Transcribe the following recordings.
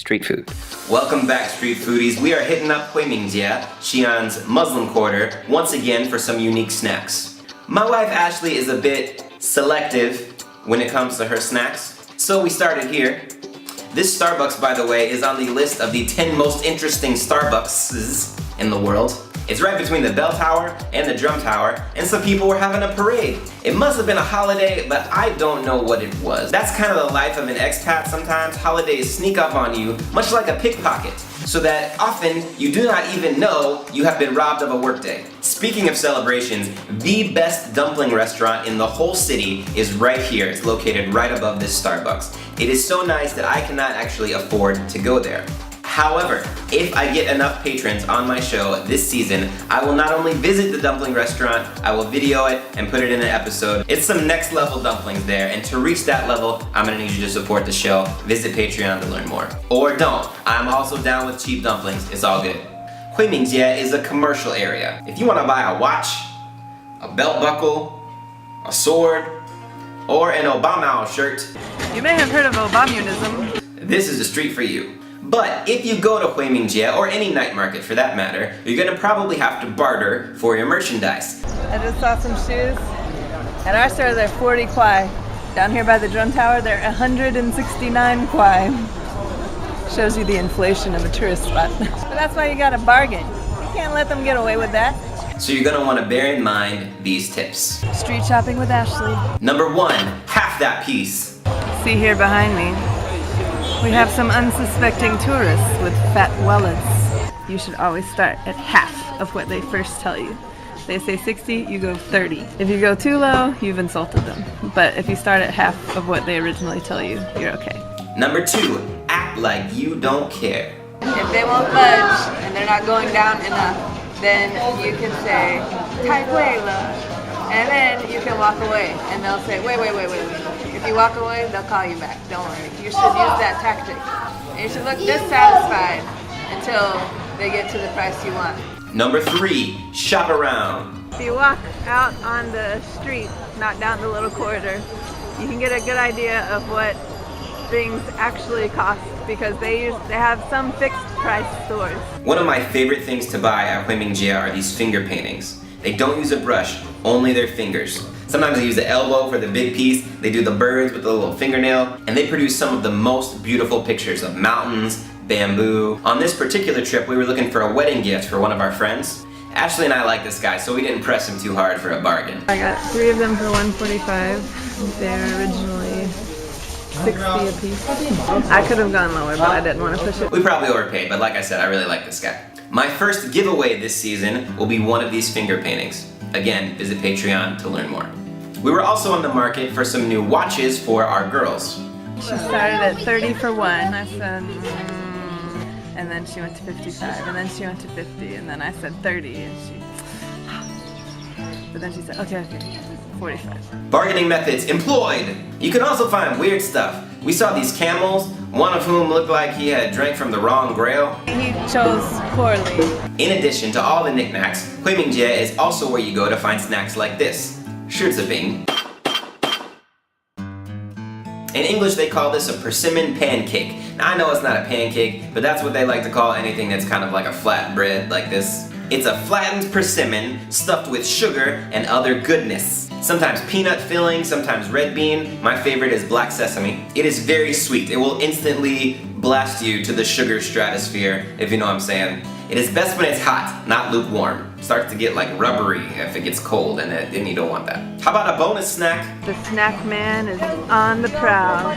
street food. Welcome back, street foodies. We are hitting up Huimingjie, Xi'an's Muslim quarter, once again for some unique snacks. My wife Ashley is a bit selective when it comes to her snacks, so we started here. This Starbucks, by the way, is on the list of the 10 most interesting Starbuckses in the world. It's right between the bell tower and the drum tower, and some people were having a parade. It must have been a holiday, but I don't know what it was. That's kind of the life of an expat sometimes. Holidays sneak up on you, much like a pickpocket, so that often you do not even know you have been robbed of a workday. Speaking of celebrations, the best dumpling restaurant in the whole city is right here. It's located right above this Starbucks. It is so nice that I cannot actually afford to go there. However, if I get enough patrons on my show this season, I will not only visit the dumpling restaurant, I will video it and put it in an episode. It's some next level dumplings there, and to reach that level, I'm gonna need you to support the show. Visit Patreon to learn more. Or don't. I'm also down with cheap dumplings. It's all good. Huimingjie is a commercial area. If you wanna buy a watch, a belt buckle, a sword, or an Obama shirt, you may have heard of Obamunism. this is the street for you. But if you go to Huimingjie, or any night market for that matter, you're gonna probably have to barter for your merchandise. I just saw some shoes. At our store they're 40 kwai. Down here by the drum tower they're 169 kwai. Shows you the inflation of a tourist spot. But that's why you gotta bargain. You can't let them get away with that. So you're gonna wanna bear in mind these tips. Street shopping with Ashley. Number 1, half that piece. See here behind me. We have some unsuspecting tourists with fat wallets. You should always start at half of what they first tell you. They say 60, you go 30. If you go too low, you've insulted them. But if you start at half of what they originally tell you, you're okay. Number 2, act like you don't care. If they won't budge and they're not going down enough, then you can say, "Tai Quail," and then you can walk away and they'll say, wait. If you walk away, they'll call you back. Don't worry. You should use that tactic. And you should look dissatisfied until they get to the price you want. Number 3, shop around. If you walk out on the street, not down the little corridor, you can get a good idea of what things actually cost because they have some fixed price stores. One of my favorite things to buy at Huimingjie are these finger paintings. They don't use a brush, only their fingers. Sometimes they use the elbow for the big piece, they do the birds with the little fingernail, and they produce some of the most beautiful pictures of mountains, bamboo. On this particular trip, we were looking for a wedding gift for one of our friends. Ashley and I like this guy, so we didn't press him too hard for a bargain. I got 3 of them for $145. They're originally $60 a piece. I could have gone lower, but I didn't want to push it. We probably overpaid, but like I said, I really like this guy. My first giveaway this season will be one of these finger paintings. Again, visit Patreon to learn more. We were also on the market for some new watches for our girls. She started at 30 for one. I said, and then she went to 55, and then she went to 50, and then I said 30, and but then she said, okay, 45. Bargaining methods employed! You can also find weird stuff. We saw these camels, one of whom looked like he had drank from the wrong grail. He chose poorly. In addition to all the knickknacks, Huimingjie is also where you go to find snacks like this. Shirzabing. In English they call this a persimmon pancake. Now I know it's not a pancake, but that's what they like to call anything that's kind of like a flat bread like this. It's a flattened persimmon stuffed with sugar and other goodness. Sometimes peanut filling, sometimes red bean. My favorite is black sesame. It is very sweet. It will instantly blast you to the sugar stratosphere, if you know what I'm saying. It is best when it's hot, not lukewarm. It starts to get like rubbery if it gets cold, and then you don't want that. How about a bonus snack? The snack man is on the prowl.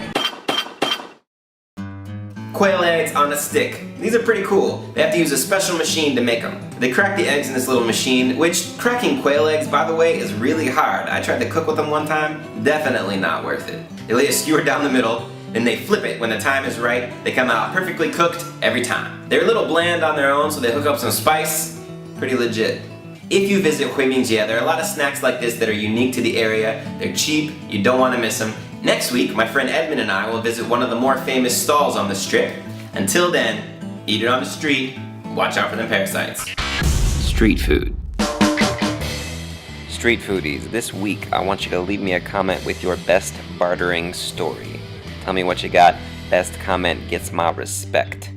Quail eggs on a stick. These are pretty cool. They have to use a special machine to make them. They crack the eggs in this little machine, which cracking quail eggs, by the way, is really hard. I tried to cook with them one time. Definitely not worth it. They lay a skewer down the middle, then they flip it when the time is right. They come out perfectly cooked every time. They're a little bland on their own, so they hook up some spice. Pretty legit. If you visit Huimingjie, there are a lot of snacks like this that are unique to the area. They're cheap, you don't want to miss them. Next week, my friend Edmund and I will visit one of the more famous stalls on the strip. Until then, eat it on the street, watch out for them parasites. Street food. Street foodies, this week I want you to leave me a comment with your best bartering story. Tell me what you got Best comment gets my respect.